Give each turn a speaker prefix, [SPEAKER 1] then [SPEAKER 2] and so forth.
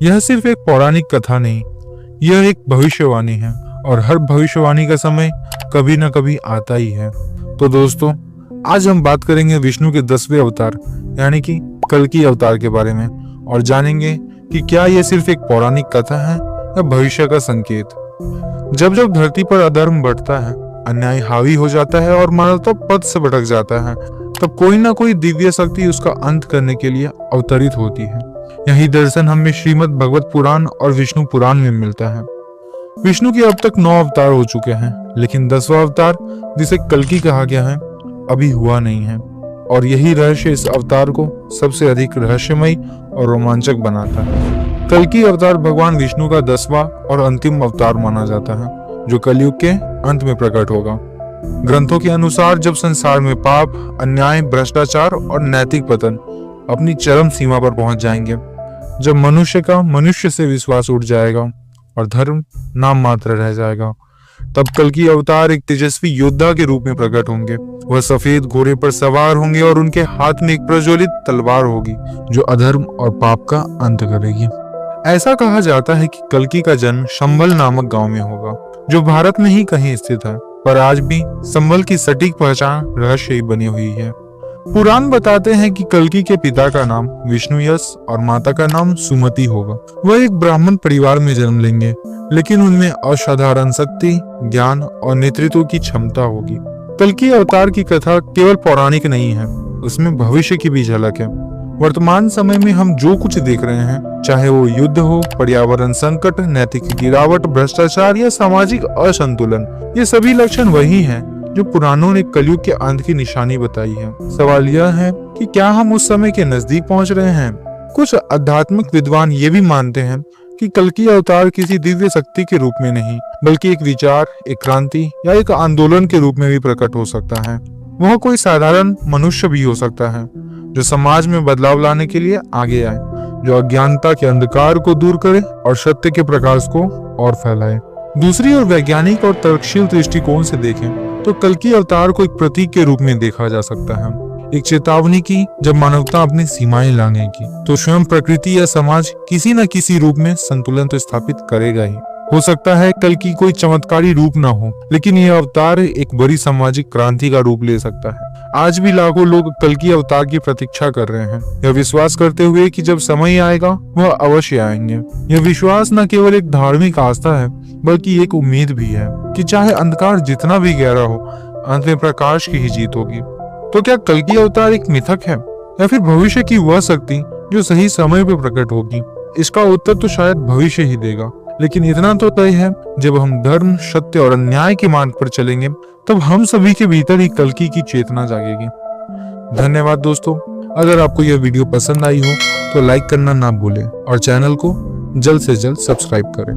[SPEAKER 1] यह सिर्फ एक पौराणिक कथा नहीं, यह एक भविष्यवाणी है और हर भविष्यवाणी का समय कभी न कभी आता ही है। तो दोस्तों, आज हम बात करेंगे विष्णु के 10वें अवतार यानी कि कल्कि अवतार के बारे में और जानेंगे कि क्या यह सिर्फ एक पौराणिक कथा है या भविष्य का संकेत। जब जब धरती पर अधर्म बढ़ता है, अन्याय हावी हो जाता है और मानवता पथ से भटक जाता है, तब कोई ना कोई दिव्य शक्ति उसका अंत करने के लिए अवतरित होती है। यही दर्शन हमें श्रीमद् भगवत पुराण और विष्णु पुराण में मिलता है। विष्णु के अब तक 9 अवतार हो चुके हैं, लेकिन 10वां अवतार जिसे कल्कि कहा गया है अभी हुआ नहीं है, और यही रहस्य इस अवतार को सबसे अधिक रहस्यमय और रोमांचक बनाता है। कल्कि अवतार भगवान विष्णु का 10वां और अंतिम अवतार माना जाता है, जो कलयुग के अंत में प्रकट होगा। ग्रंथों के अनुसार जब संसार में पाप, अन्याय, भ्रष्टाचार और नैतिक पतन अपनी चरम सीमा पर पहुंच जाएंगे, जब मनुष्य का मनुष्य से विश्वास उठ जाएगा और धर्म नाम मात्र रह जाएगा, तब कल्कि अवतार एक तेजस्वी योद्धा के रूप में प्रकट होंगे। वह सफेद घोड़े पर सवार होंगे और उनके हाथ में एक प्रज्वलित तलवार होगी जो अधर्म और पाप का अंत करेगी। ऐसा कहा जाता है कि कल्कि का जन्म संभल नामक गांव में होगा, जो भारत में ही कहीं स्थित है, पर आज भी संभल की सटीक पहचान रहस्य ही बनी हुई है। पुराण बताते हैं कि कल्कि के पिता का नाम विष्णुयश और माता का नाम सुमति होगा। वह एक ब्राह्मण परिवार में जन्म लेंगे, लेकिन उनमें असाधारण शक्ति, ज्ञान और नेतृत्व की क्षमता होगी। कल्कि अवतार की कथा केवल पौराणिक नहीं है, उसमें भविष्य की भी झलक है। वर्तमान समय में हम जो कुछ देख रहे हैं, चाहे वो युद्ध हो, पर्यावरण संकट, नैतिक गिरावट, भ्रष्टाचार या सामाजिक असंतुलन, ये सभी लक्षण वही हैं जो पुराणों ने कलयुग के अंत की निशानी बताई है। सवाल यह है कि क्या हम उस समय के नजदीक पहुंच रहे हैं? कुछ आध्यात्मिक विद्वान ये भी मानते हैं कि कल्कि अवतार किसी दिव्य शक्ति के रूप में नहीं, बल्कि एक विचार, एक क्रांति या एक आंदोलन के रूप में भी प्रकट हो सकता है। वह कोई साधारण मनुष्य भी हो सकता है जो समाज में बदलाव लाने के लिए आगे आए, जो अज्ञानता के अंधकार को दूर करे और सत्य के प्रकाश को और फैलाए। दूसरी ओर वैज्ञानिक और तर्कशील दृष्टिकोण से देखें तो कल्कि अवतार को एक प्रतीक के रूप में देखा जा सकता है, एक चेतावनी की जब मानवता अपनी सीमाएं लांघेगी तो स्वयं प्रकृति या समाज किसी न किसी रूप में संतुलन तो स्थापित करेगा ही। हो सकता है कल्कि कोई चमत्कारी रूप ना हो, लेकिन यह अवतार एक बड़ी सामाजिक क्रांति का रूप ले सकता है। आज भी लाखों लोग कल्कि अवतार की प्रतीक्षा कर रहे हैं, यह विश्वास करते हुए कि जब समय आएगा वह अवश्य आएंगे। यह विश्वास न केवल एक धार्मिक आस्था है, बल्कि एक उम्मीद भी है कि चाहे अंधकार जितना भी गहरा हो, अंत में प्रकाश की ही जीत होगी। तो क्या कल्कि अवतार एक मिथक है या फिर भविष्य की वह शक्ति जो सही समय पर प्रकट होगी? इसका उत्तर तो शायद भविष्य ही देगा, लेकिन इतना तो तय है, जब हम धर्म, सत्य और अन्याय के मार्ग पर चलेंगे, तब हम सभी के भीतर ही कल्कि की चेतना जागेगी। धन्यवाद दोस्तों। अगर आपको यह वीडियो पसंद आई हो तो लाइक करना ना भूलें और चैनल को जल्द से जल्द सब्सक्राइब करें।